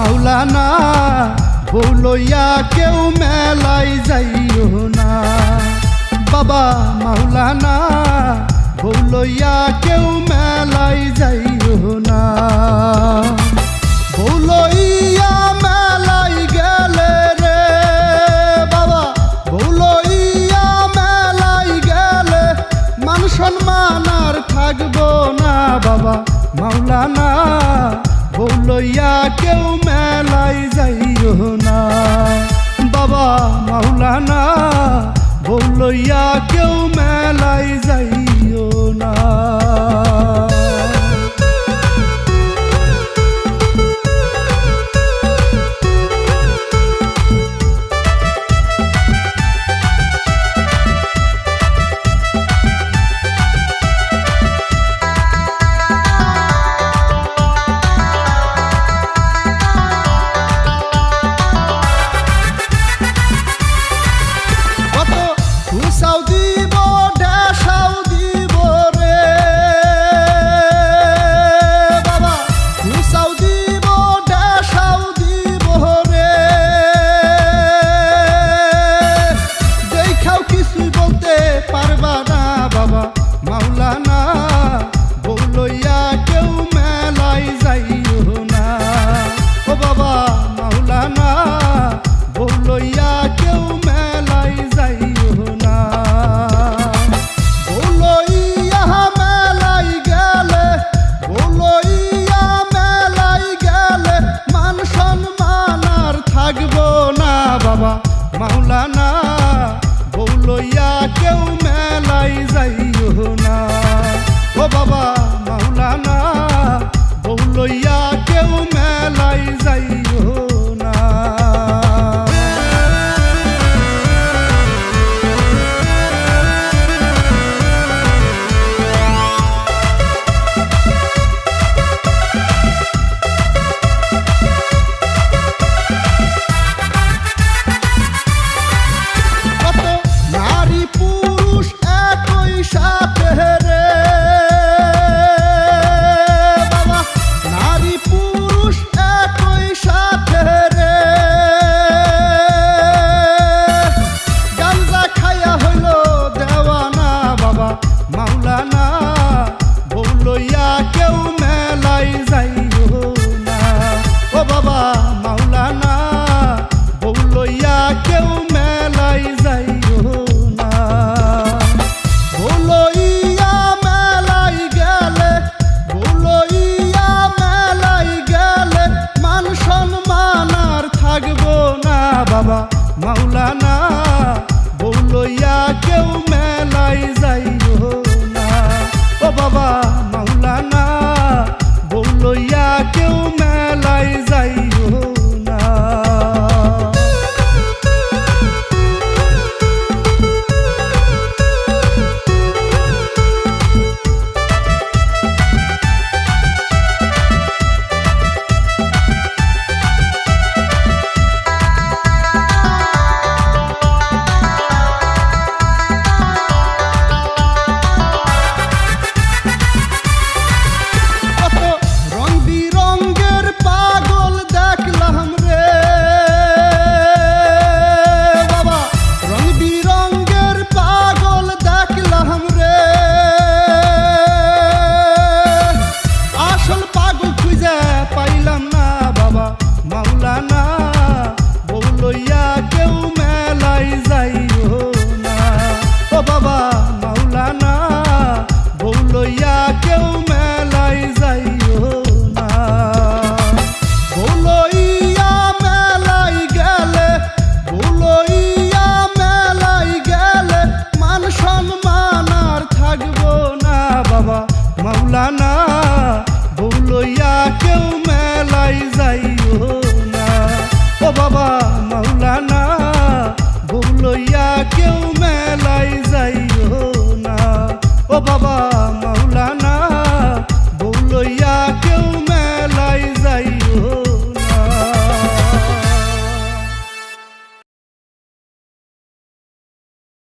মাওলানা বউ লইয়া কেউ মেলাই যাইও না। বাবা মাওলানা বউ লইয়া কেউ মেলাই যাইও না। বউ লইয়া মেলাই গেলে রে বাবা, বউ লইয়া মেলাই গেলে মান সম্মান আর থাকবো না। বাবা মাওলানা বউ লইয়া কেউ মেলাই যাইও না। বাবা মাওলানা বউ লইয়া কেউ মেলাই যাইও না। মাওলানা বউ লইয়া কেউ মেলাই যাইও না। ও বাবা মাওলানা বউ লইয়া কেউ মেলাই যাইও না। বউ লইয়া মেলাই গেলে, বউ লইয়া মেলাই গেলে মান সম্মান আর থাকবো না। বাবা মাওলানা বউ লইয়া কেউ মেলাই যাইও না। ও বাবা মাওলানা বউ লইয়া কেউ মেলাই যাই